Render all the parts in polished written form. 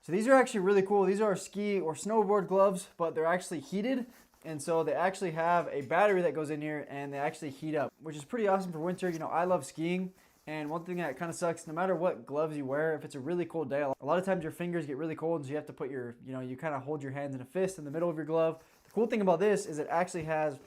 So these are actually really cool. These are ski or snowboard gloves, but they're actually heated. And so they actually have a battery that goes in here and they actually heat up, which is pretty awesome for winter. You know, I love skiing. And one thing that kind of sucks, no matter what gloves you wear, if it's a really cold day, a lot of times your fingers get really cold, and so you have to put your, you kind of hold your hands in a fist in the middle of your glove. The cool thing about this is it actually has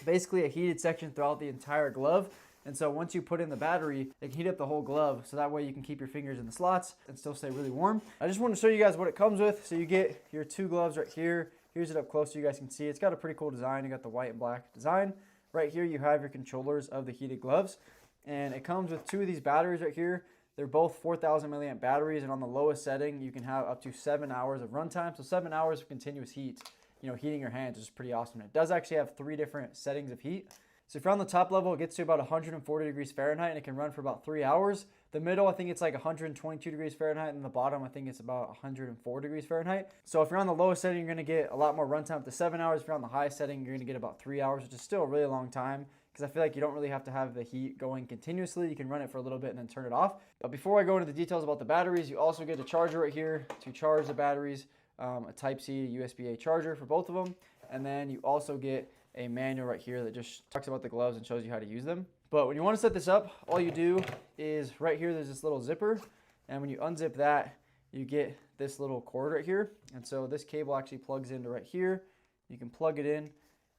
basically a heated section throughout the entire glove. And so once you put in the battery, it can heat up the whole glove. So that way you can keep your fingers in the slots and still stay really warm. I just want to show you guys what it comes with. So you get your two gloves right here. Here's it up close so you guys can see. It's got a pretty cool design. You got the white and black design. Right here you have your controllers of the heated gloves. And it comes with two of these batteries right here. They're both 4,000 milliamp batteries, and on the lowest setting, you can have up to 7 hours of runtime. So 7 hours of continuous heat, heating your hands, which is pretty awesome. It does actually have 3 different settings of heat. So if you're on the top level, it gets to about 140 degrees Fahrenheit, and it can run for about 3 hours. The middle, I think it's like 122 degrees Fahrenheit, and the bottom, I think it's about 104 degrees Fahrenheit. So if you're on the lowest setting, you're going to get a lot more runtime, up to 7 hours. If you're on the highest setting, you're going to get about 3 hours, which is still a really long time, because I feel like you don't really have to have the heat going continuously. You can run it for a little bit and then turn it off. But before I go into the details about the batteries, you also get a charger right here to charge the batteries, a Type-C to USB-A charger for both of them. And then you also get a manual right here that just talks about the gloves and shows you how to use them. But when you want to set this up, all you do is right here, there's this little zipper. And when you unzip that, you get this little cord right here. And so this cable actually plugs into right here. You can plug it in.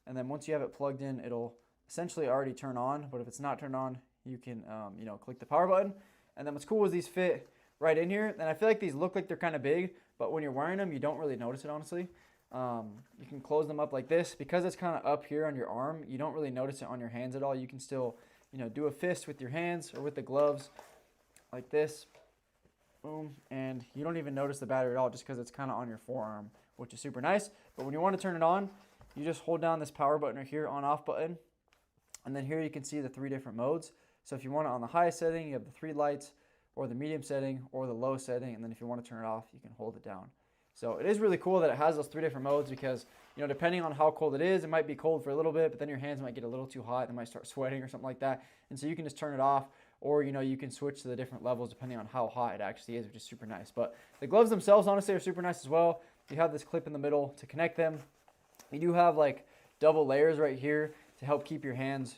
And then once you have it plugged in, it'll essentially already turn on. But if it's not turned on, you can, click the power button. And then what's cool is these fit right in here. And I feel like these look like they're kind of big, but when you're wearing them, you don't really notice it, honestly. You can close them up like this. Because it's kind of up here on your arm, you don't really notice it on your hands at all. You can still, do a fist with your hands or with the gloves like this. Boom. And you don't even notice the battery at all just because it's kind of on your forearm, which is super nice. But when you want to turn it on, you just hold down this power button right here, on off button. And then here you can see the 3 different modes. So if you want it on the highest setting, you have the 3 lights, or the medium setting, or the low setting. And then if you want to turn it off, you can hold it down. So it is really cool that it has those 3 different modes because, depending on how cold it is, it might be cold for a little bit, but then your hands might get a little too hot. They might start sweating or something like that. And so you can just turn it off, or, you can switch to the different levels depending on how hot it actually is, which is super nice. But the gloves themselves, honestly, are super nice as well. You have this clip in the middle to connect them. You do have like double layers right here to help keep your hands,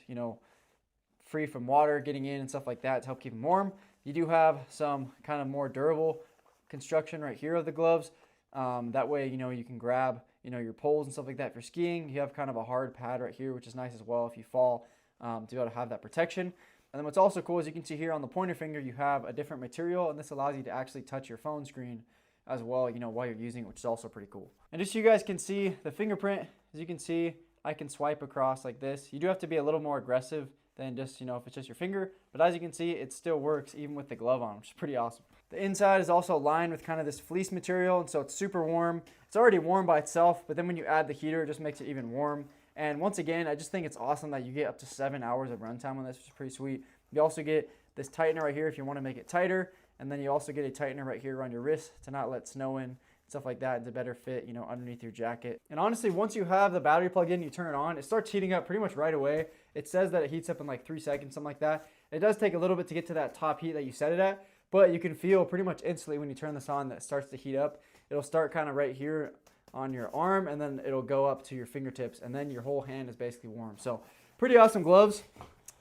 free from water getting in and stuff like that, to help keep them warm. You do have some kind of more durable construction right here of the gloves. That way, you can grab, your poles and stuff like that. If you're skiing, you have kind of a hard pad right here, which is nice as well if you fall, to be able to have that protection. And then what's also cool is you can see here on the pointer finger, you have a different material, and this allows you to actually touch your phone screen as well, while you're using it, which is also pretty cool. And just so you guys can see the fingerprint, as you can see, I can swipe across like this. You do have to be a little more aggressive than just, if it's just your finger. But as you can see, it still works even with the glove on, which is pretty awesome. The inside is also lined with kind of this fleece material, and so it's super warm. It's already warm by itself, but then when you add the heater, it just makes it even warm. And once again, I just think it's awesome that you get up to 7 hours of runtime on this, which is pretty sweet. You also get this tightener right here if you want to make it tighter, and then you also get a tightener right here around your wrist to not let snow in, stuff like that. It's a better fit, underneath your jacket. And honestly, once you have the battery plugged in, you turn it on, it starts heating up pretty much right away. It says that it heats up in like 3 seconds, something like that. It does take a little bit to get to that top heat that you set it at, but you can feel pretty much instantly when you turn this on that it starts to heat up. It'll start kind of right here on your arm, and then it'll go up to your fingertips, and then your whole hand is basically warm. So pretty awesome gloves.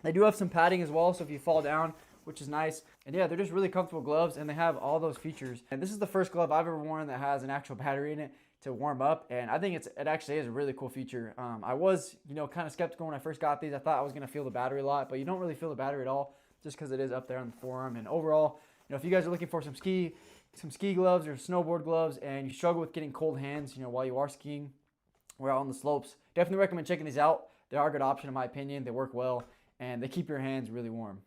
They do have some padding as well, so if you fall down, which is nice. And yeah, they're just really comfortable gloves, and they have all those features. And this is the first glove I've ever worn that has an actual battery in it to warm up, and I think it actually is a really cool feature. I was, kind of skeptical when I first got these. I thought I was going to feel the battery a lot, but you don't really feel the battery at all just because it is up there on the forearm. And overall, if you guys are looking for some ski gloves or snowboard gloves and you struggle with getting cold hands, while you are skiing or out on the slopes, definitely recommend checking these out. They are a good option in my opinion. They work well, and they keep your hands really warm.